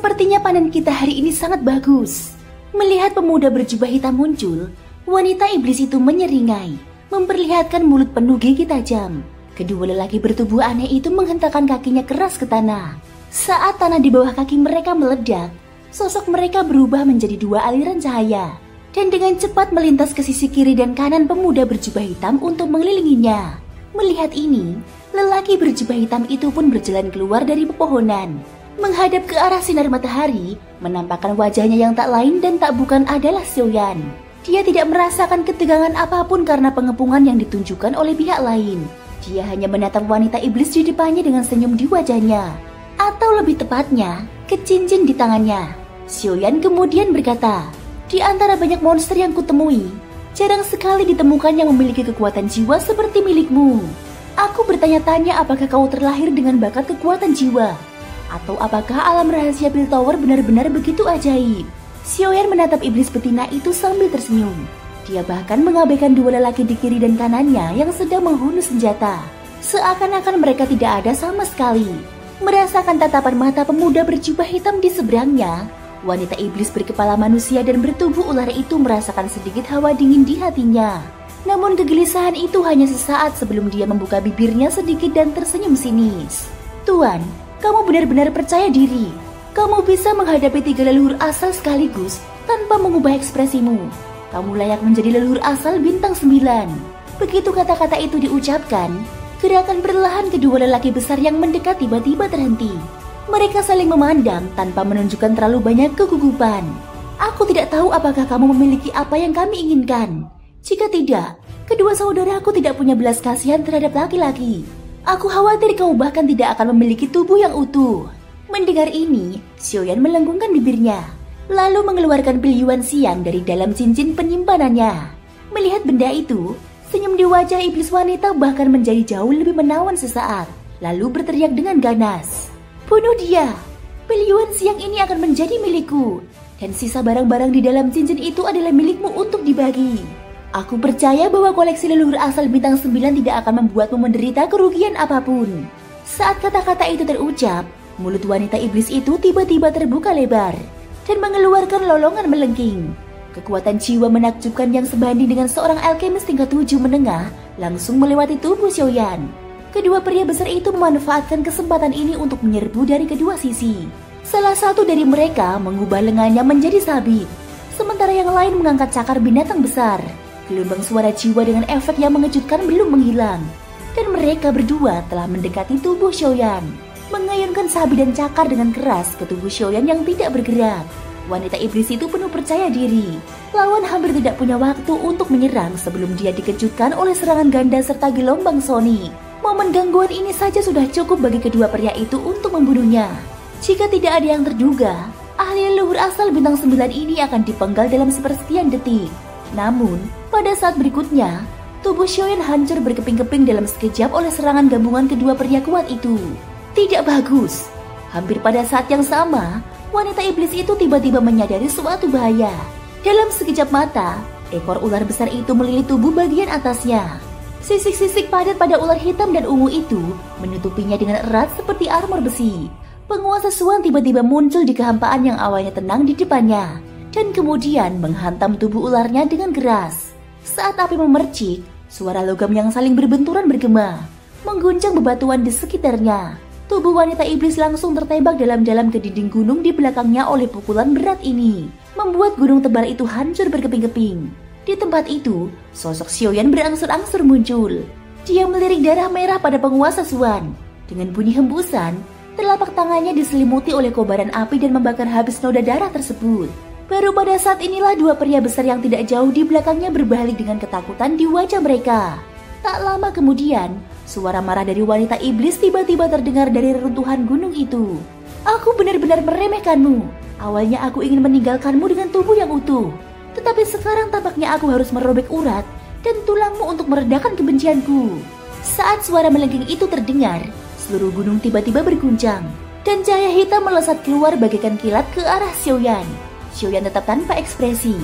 Sepertinya panen kita hari ini sangat bagus. Melihat pemuda berjubah hitam muncul, wanita iblis itu menyeringai, memperlihatkan mulut penuh gigi tajam. Kedua lelaki bertubuh aneh itu menghentakkan kakinya keras ke tanah. Saat tanah di bawah kaki mereka meledak, sosok mereka berubah menjadi dua aliran cahaya, dan dengan cepat melintas ke sisi kiri dan kanan pemuda berjubah hitam untuk mengelilinginya. Melihat ini, lelaki berjubah hitam itu pun berjalan keluar dari pepohonan, menghadap ke arah sinar matahari, menampakkan wajahnya yang tak lain dan tak bukan adalah Xiaoyan. Dia tidak merasakan ketegangan apapun karena pengepungan yang ditunjukkan oleh pihak lain. Dia hanya menatap wanita iblis di depannya dengan senyum di wajahnya, atau lebih tepatnya, ke cincin di tangannya. Xiaoyan kemudian berkata, "Di antara banyak monster yang kutemui, jarang sekali ditemukan yang memiliki kekuatan jiwa seperti milikmu. Aku bertanya-tanya apakah kau terlahir dengan bakat kekuatan jiwa, atau apakah alam rahasia Pil Tower benar-benar begitu ajaib?" Xiaoyan menatap iblis betina itu sambil tersenyum. Dia bahkan mengabaikan dua lelaki di kiri dan kanannya yang sedang menghunus senjata. Seakan-akan mereka tidak ada sama sekali. Merasakan tatapan mata pemuda berjubah hitam di seberangnya, wanita iblis berkepala manusia dan bertubuh ular itu merasakan sedikit hawa dingin di hatinya. Namun kegelisahan itu hanya sesaat sebelum dia membuka bibirnya sedikit dan tersenyum sinis. "Tuan, kamu benar-benar percaya diri. Kamu bisa menghadapi 3 leluhur asal sekaligus tanpa mengubah ekspresimu. Kamu layak menjadi leluhur asal bintang 9. Begitu kata-kata itu diucapkan, gerakan perlahan kedua lelaki besar yang mendekat tiba-tiba terhenti. Mereka saling memandang tanpa menunjukkan terlalu banyak kegugupan. "Aku tidak tahu apakah kamu memiliki apa yang kami inginkan. Jika tidak, kedua saudaraku tidak punya belas kasihan terhadap laki-laki. Aku khawatir kau bahkan tidak akan memiliki tubuh yang utuh." Mendengar ini, Xiaoyan melenggungkan bibirnya, lalu mengeluarkan pilyuan siang dari dalam cincin penyimpanannya. Melihat benda itu, senyum di wajah iblis wanita bahkan menjadi jauh lebih menawan sesaat, lalu berteriak dengan ganas, "Bunuh dia! Pilyuan siang ini akan menjadi milikku, dan sisa barang-barang di dalam cincin itu adalah milikmu untuk dibagi. Aku percaya bahwa koleksi leluhur asal bintang 9 tidak akan membuatmu menderita kerugian apapun." Saat kata-kata itu terucap, mulut wanita iblis itu tiba-tiba terbuka lebar dan mengeluarkan lolongan melengking. Kekuatan jiwa menakjubkan yang sebanding dengan seorang alkemis tingkat 7 menengah langsung melewati tubuh Xiaoyan. Kedua pria besar itu memanfaatkan kesempatan ini untuk menyerbu dari kedua sisi. Salah satu dari mereka mengubah lengannya menjadi sabit, sementara yang lain mengangkat cakar binatang besar. Gelombang suara jiwa dengan efek yang mengejutkan belum menghilang, dan mereka berdua telah mendekati tubuh Xiaoyan, mengayunkan sabit dan cakar dengan keras ke tubuh Xiaoyan yang tidak bergerak. Wanita iblis itu penuh percaya diri. Lawan hampir tidak punya waktu untuk menyerang sebelum dia dikejutkan oleh serangan ganda serta gelombang soni. Momen gangguan ini saja sudah cukup bagi kedua pria itu untuk membunuhnya. Jika tidak ada yang terduga, ahli leluhur asal bintang 9 ini akan dipenggal dalam sepersekian detik. Namun, pada saat berikutnya, tubuh Xiaoyan hancur berkeping-keping dalam sekejap oleh serangan gabungan kedua pria kuat itu. Tidak bagus. Hampir pada saat yang sama, wanita iblis itu tiba-tiba menyadari suatu bahaya. Dalam sekejap mata, ekor ular besar itu melilit tubuh bagian atasnya. Sisik-sisik padat pada ular hitam dan ungu itu menutupinya dengan erat seperti armor besi. Penguasa Suan tiba-tiba muncul di kehampaan yang awalnya tenang di depannya, dan kemudian menghantam tubuh ularnya dengan keras. Saat api memercik, suara logam yang saling berbenturan bergema, mengguncang bebatuan di sekitarnya. Tubuh wanita iblis langsung tertembak dalam-dalam ke dinding gunung di belakangnya oleh pukulan berat ini, membuat gunung tebal itu hancur berkeping-keping. Di tempat itu, sosok Xiaoyan berangsur-angsur muncul. Dia melirik darah merah pada penguasa Suan. Dengan bunyi hembusan, telapak tangannya diselimuti oleh kobaran api dan membakar habis noda darah tersebut. Baru pada saat inilah dua pria besar yang tidak jauh di belakangnya berbalik dengan ketakutan di wajah mereka. Tak lama kemudian, suara marah dari wanita iblis tiba-tiba terdengar dari reruntuhan gunung itu. "Aku benar-benar meremehkanmu. Awalnya aku ingin meninggalkanmu dengan tubuh yang utuh. Tetapi sekarang tampaknya aku harus merobek urat dan tulangmu untuk meredakan kebencianku." Saat suara melengking itu terdengar, seluruh gunung tiba-tiba berguncang, dan cahaya hitam melesat keluar bagaikan kilat ke arah Xiaoyan. Xiaoyan tetap tanpa ekspresi.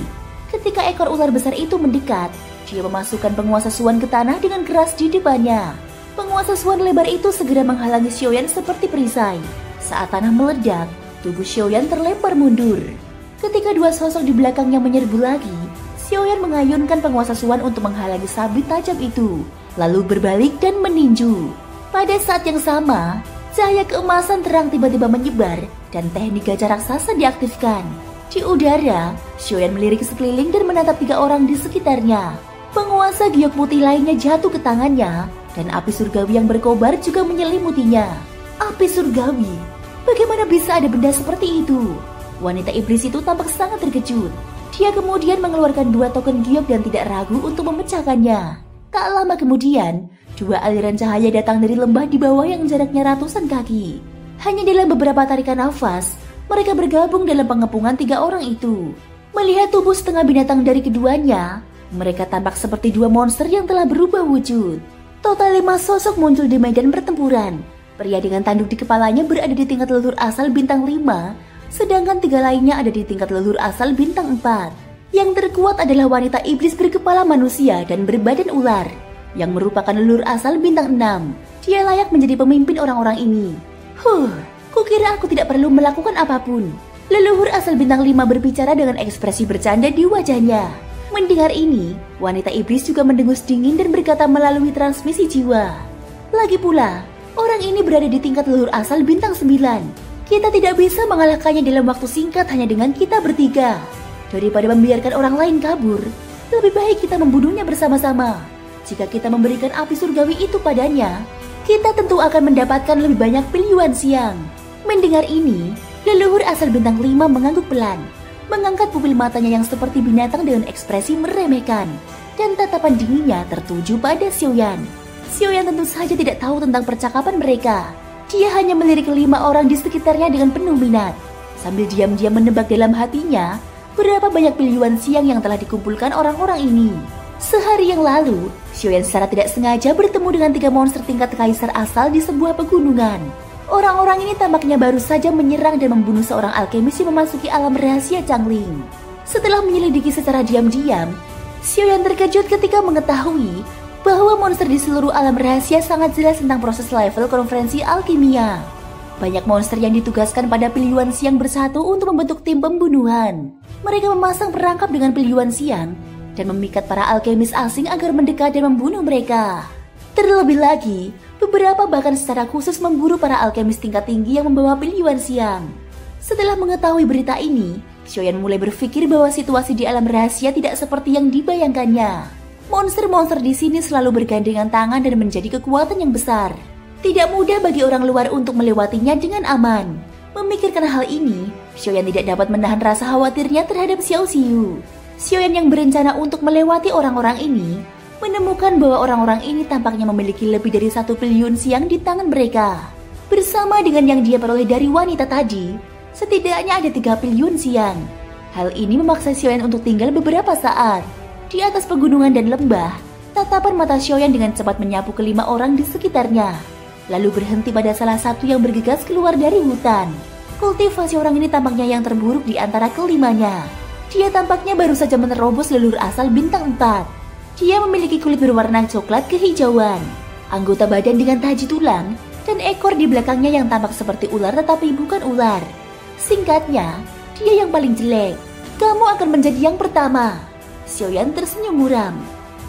Ketika ekor ular besar itu mendekat, dia memasukkan penguasa Suan ke tanah dengan keras di depannya. Penguasa Suan lebar itu segera menghalangi Xiaoyan seperti perisai. Saat tanah meledak, tubuh Xiaoyan terlempar mundur. Ketika dua sosok di belakangnya menyerbu lagi, Xiaoyan mengayunkan penguasa Suan untuk menghalangi sabit tajam itu, lalu berbalik dan meninju. Pada saat yang sama, cahaya keemasan terang tiba-tiba menyebar dan teknik gajah raksasa diaktifkan. Di udara, Xiaoyan melirik sekeliling dan menatap 3 orang di sekitarnya. Penguasa giok putih lainnya jatuh ke tangannya, dan api surgawi yang berkobar juga menyelimutinya. Api surgawi? Bagaimana bisa ada benda seperti itu? Wanita iblis itu tampak sangat terkejut. Dia kemudian mengeluarkan 2 token giok dan tidak ragu untuk memecahkannya. Tak lama kemudian, 2 aliran cahaya datang dari lembah di bawah yang jaraknya ratusan kaki. Hanya dalam beberapa tarikan nafas, mereka bergabung dalam pengepungan 3 orang itu. Melihat tubuh setengah binatang dari keduanya, mereka tampak seperti 2 monster yang telah berubah wujud. Total 5 sosok muncul di medan pertempuran. Pria dengan tanduk di kepalanya berada di tingkat leluhur asal bintang 5, sedangkan 3 lainnya ada di tingkat leluhur asal bintang 4. Yang terkuat adalah wanita iblis berkepala manusia dan berbadan ular, yang merupakan leluhur asal bintang 6. Dia layak menjadi pemimpin orang-orang ini. Kukira aku tidak perlu melakukan apapun. Leluhur asal bintang 5 berbicara dengan ekspresi bercanda di wajahnya. Mendengar ini, wanita iblis juga mendengus dingin dan berkata melalui transmisi jiwa. Lagi pula, orang ini berada di tingkat leluhur asal bintang 9. Kita tidak bisa mengalahkannya dalam waktu singkat hanya dengan kita bertiga. Daripada membiarkan orang lain kabur, lebih baik kita membunuhnya bersama-sama. Jika kita memberikan api surgawi itu padanya, kita tentu akan mendapatkan lebih banyak pilihan siang. Mendengar ini, leluhur asal bintang 5 mengangguk pelan, mengangkat pupil matanya yang seperti binatang dengan ekspresi meremehkan, dan tatapan dinginnya tertuju pada Xiaoyan. Xiaoyan tentu saja tidak tahu tentang percakapan mereka. Dia hanya melirik 5 orang di sekitarnya dengan penuh minat, sambil diam-diam menebak dalam hatinya berapa banyak pilihan siang yang telah dikumpulkan orang-orang ini. Sehari yang lalu, Xiaoyan secara tidak sengaja bertemu dengan 3 monster tingkat kaisar asal di sebuah pegunungan. Orang-orang ini tampaknya baru saja menyerang dan membunuh seorang alkemis yang memasuki alam rahasia Changling. Setelah menyelidiki secara diam-diam, Xiaoyan terkejut ketika mengetahui bahwa monster di seluruh alam rahasia sangat jelas tentang proses level konferensi alkimia. Banyak monster yang ditugaskan pada pilihan siang bersatu untuk membentuk tim pembunuhan. Mereka memasang perangkap dengan pilihan siang dan memikat para alkemis asing agar mendekat dan membunuh mereka. Terlebih lagi, beberapa bahkan secara khusus memburu para alkemis tingkat tinggi yang membawa pilihan siang. Setelah mengetahui berita ini, Xiaoyan mulai berpikir bahwa situasi di alam rahasia tidak seperti yang dibayangkannya. Monster-monster di sini selalu bergandengan tangan dan menjadi kekuatan yang besar. Tidak mudah bagi orang luar untuk melewatinya dengan aman. Memikirkan hal ini, Xiaoyan tidak dapat menahan rasa khawatirnya terhadap Xiao Xiu. Xiaoyan yang berencana untuk melewati orang-orang ini, menemukan bahwa orang-orang ini tampaknya memiliki lebih dari 1 pilihan siang di tangan mereka. Bersama dengan yang dia peroleh dari wanita tadi, setidaknya ada 3 pilihan siang. Hal ini memaksa Xiaoyan untuk tinggal beberapa saat. Di atas pegunungan dan lembah, tatapan mata Xiaoyan dengan cepat menyapu ke-5 orang di sekitarnya, lalu berhenti pada salah satu yang bergegas keluar dari hutan. Kultivasi orang ini tampaknya yang terburuk di antara kelimanya. Dia tampaknya baru saja menerobos leluhur asal bintang 4. Dia memiliki kulit berwarna coklat kehijauan, anggota badan dengan taji tulang, dan ekor di belakangnya yang tampak seperti ular tetapi bukan ular. Singkatnya, dia yang paling jelek. Kamu akan menjadi yang pertama. Xiaoyan tersenyum muram,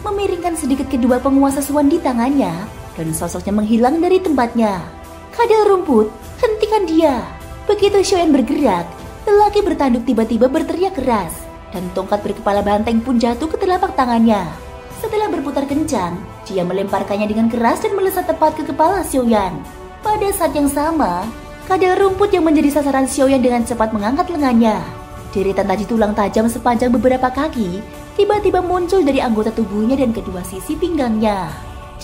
memiringkan sedikit kedua penguasa Suan di tangannya, dan sosoknya menghilang dari tempatnya. Kadal rumput, hentikan dia. Begitu Xiaoyan bergerak, lelaki bertanduk tiba-tiba berteriak keras, dan tongkat berkepala banteng pun jatuh ke telapak tangannya. Setelah berputar kencang, dia melemparkannya dengan keras dan melesat tepat ke kepala Xiaoyan. Pada saat yang sama, kadal rumput yang menjadi sasaran Xiaoyan dengan cepat mengangkat lengannya. Deretan taji tulang tajam sepanjang beberapa kaki tiba-tiba muncul dari anggota tubuhnya dan kedua sisi pinggangnya.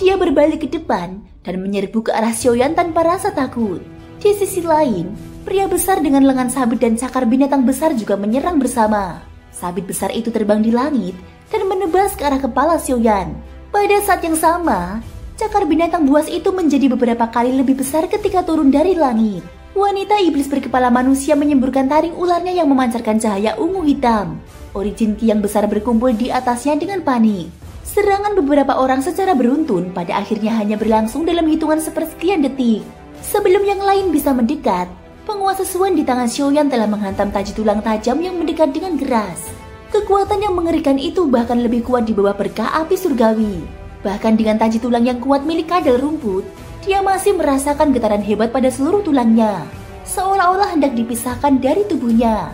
Dia berbalik ke depan dan menyerbu ke arah Xiaoyan tanpa rasa takut. Di sisi lain, pria besar dengan lengan sabit dan cakar binatang besar juga menyerang bersama. Sabit besar itu terbang di langit dan menebas ke arah kepala Xiaoyan. Pada saat yang sama, cakar binatang buas itu menjadi beberapa kali lebih besar ketika turun dari langit. Wanita iblis berkepala manusia menyemburkan taring ularnya yang memancarkan cahaya ungu hitam. Origin Ki yang besar berkumpul di atasnya dengan panik. Serangan beberapa orang secara beruntun pada akhirnya hanya berlangsung dalam hitungan sepersekian detik. Sebelum yang lain bisa mendekat, Penguasa Suan di tangan Xiaoyan telah menghantam taji tulang tajam yang mendekat dengan keras. Kekuatan yang mengerikan itu bahkan lebih kuat di bawah berkah api surgawi. Bahkan dengan taji tulang yang kuat milik kadal rumput, dia masih merasakan getaran hebat pada seluruh tulangnya, seolah-olah hendak dipisahkan dari tubuhnya.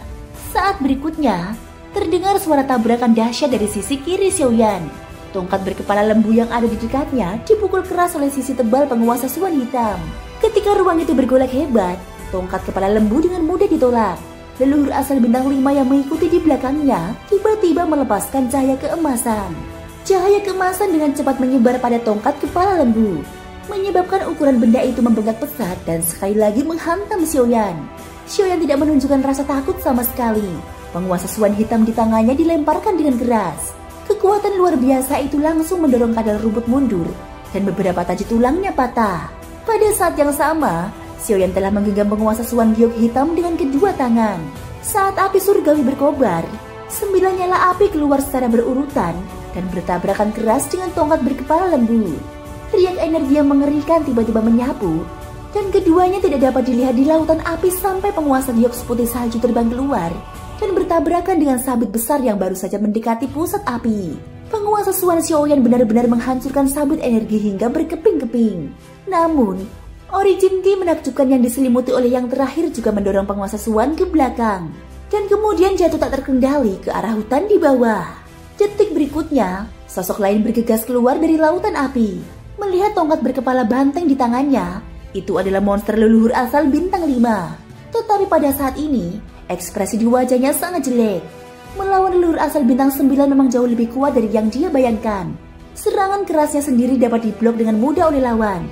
Saat berikutnya, terdengar suara tabrakan dahsyat dari sisi kiri Xiaoyan. Tongkat berkepala lembu yang ada di dekatnya dipukul keras oleh sisi tebal penguasa Suan hitam. Ketika ruang itu bergolak hebat, tongkat kepala lembu dengan mudah ditolak. Leluhur asal bintang 5 yang mengikuti di belakangnya tiba-tiba melepaskan cahaya keemasan. Cahaya keemasan dengan cepat menyebar pada tongkat kepala lembu, menyebabkan ukuran benda itu membengkak pesat dan sekali lagi menghantam Xiaoyan. Xiaoyan tidak menunjukkan rasa takut sama sekali. Penguasa Suan hitam di tangannya dilemparkan dengan keras. Kekuatan luar biasa itu langsung mendorong kadal rumput mundur dan beberapa taji tulangnya patah. Pada saat yang sama, Xiaoyan telah menggenggam penguasa Suan giok hitam dengan kedua tangan. Saat api surgawi berkobar, 9 nyala api keluar secara berurutan dan bertabrakan keras dengan tongkat berkepala lembu. Riak energi yang mengerikan tiba-tiba menyapu, dan keduanya tidak dapat dilihat di lautan api sampai penguasa giok seputih salju terbang keluar dan bertabrakan dengan sabit besar yang baru saja mendekati pusat api. Penguasa Suan Xiaoyan benar-benar menghancurkan sabit energi hingga berkeping-keping. Namun, Origin Ki menakjubkan yang diselimuti oleh yang terakhir juga mendorong penguasa Suan ke belakang dan kemudian jatuh tak terkendali ke arah hutan di bawah. Detik berikutnya, sosok lain bergegas keluar dari lautan api. Melihat tongkat berkepala banteng di tangannya, itu adalah monster leluhur asal bintang 5. Tetapi pada saat ini, ekspresi di wajahnya sangat jelek. Melawan leluhur asal bintang 9 memang jauh lebih kuat dari yang dia bayangkan. Serangan kerasnya sendiri dapat diblok dengan mudah oleh lawan.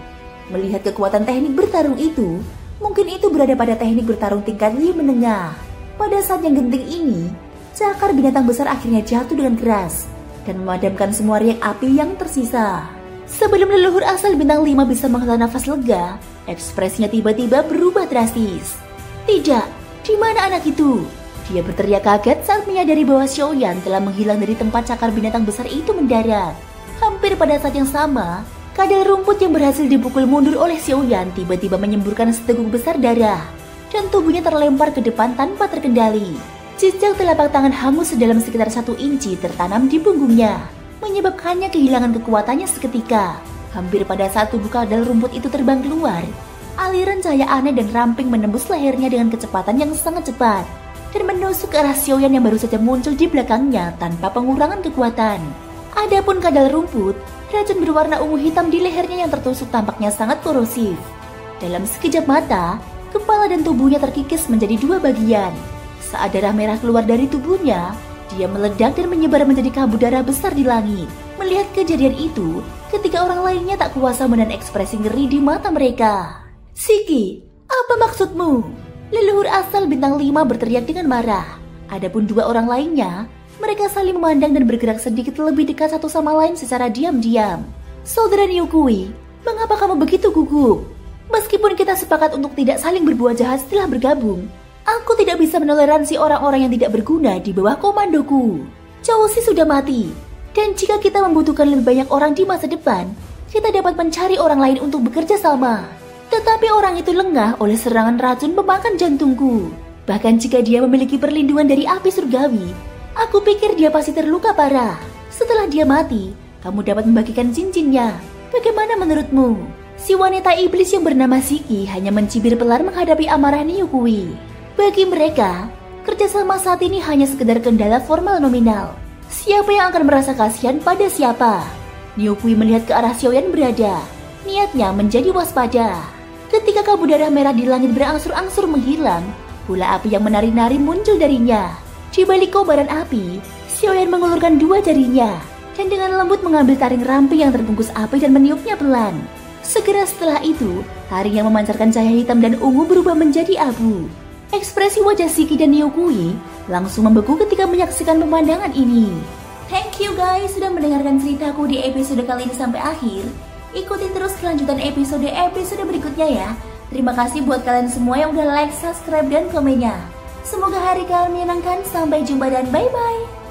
Melihat kekuatan teknik bertarung itu, mungkin itu berada pada teknik bertarung tingkat Yi menengah. Pada saat yang genting ini, cakar binatang besar akhirnya jatuh dengan keras dan memadamkan semua riak api yang tersisa. Sebelum leluhur asal bintang 5 bisa menghela nafas lega, ekspresinya tiba-tiba berubah drastis. Tidak, di mana anak itu? Dia berteriak kaget saat menyadari bahwa Xiaoyan telah menghilang dari tempat cakar binatang besar itu mendarat. Hampir pada saat yang sama, kadal rumput yang berhasil dipukul mundur oleh Xiaoyan tiba-tiba menyemburkan seteguk besar darah, dan tubuhnya terlempar ke depan tanpa terkendali. Jejak telapak tangan hangus sedalam sekitar 1 inci tertanam di punggungnya, menyebabkannya kehilangan kekuatannya seketika. Hampir pada saat tubuh kadal rumput itu terbang keluar, aliran cahaya aneh dan ramping menembus lehernya dengan kecepatan yang sangat cepat dan menusuk ke arah Xiaoyan yang baru saja muncul di belakangnya tanpa pengurangan kekuatan. Adapun kadal rumput, racun berwarna ungu hitam di lehernya yang tertusuk tampaknya sangat korosif. Dalam sekejap mata, kepala dan tubuhnya terkikis menjadi 2 bagian. Saat darah merah keluar dari tubuhnya, dia meledak dan menyebar menjadi kabut darah besar di langit. Melihat kejadian itu, ketiga orang lainnya tak kuasa menahan ekspresi ngeri di mata mereka. "Siki, apa maksudmu?" Leluhur asal bintang 5 berteriak dengan marah. Adapun 2 orang lainnya, mereka saling memandang dan bergerak sedikit lebih dekat satu sama lain secara diam-diam. "Saudara Niukui, mengapa kamu begitu gugup? Meskipun kita sepakat untuk tidak saling berbuat jahat setelah bergabung, aku tidak bisa menoleransi orang-orang yang tidak berguna di bawah komandoku. Chousi sudah mati, dan jika kita membutuhkan lebih banyak orang di masa depan, kita dapat mencari orang lain untuk bekerja sama. Tetapi orang itu lengah oleh serangan racun pemakan jantungku. Bahkan jika dia memiliki perlindungan dari api surgawi, aku pikir dia pasti terluka parah. Setelah dia mati, kamu dapat membagikan cincinnya. Bagaimana menurutmu?" Si wanita iblis yang bernama Siki hanya mencibir pelan menghadapi amarah Niukui. Bagi mereka, kerjasama saat ini hanya sekedar kendala formal nominal. Siapa yang akan merasa kasihan pada siapa? Niukui melihat ke arah Xiaoyan berada. Niatnya menjadi waspada. Ketika kabut darah merah di langit berangsur-angsur menghilang, bola api yang menari-nari muncul darinya. Di balik kobaran api, Xiaoyan mengulurkan 2 jarinya dan dengan lembut mengambil taring ramping yang terbungkus api dan meniupnya pelan. Segera setelah itu, taring yang memancarkan cahaya hitam dan ungu berubah menjadi abu. Ekspresi wajah Siki dan Niukui langsung membeku ketika menyaksikan pemandangan ini. Thank you guys sudah mendengarkan ceritaku di episode kali ini sampai akhir. Ikuti terus kelanjutan episode berikutnya ya. Terima kasih buat kalian semua yang udah like, subscribe, dan komennya. Semoga hari kalian menyenangkan. Sampai jumpa dan bye-bye.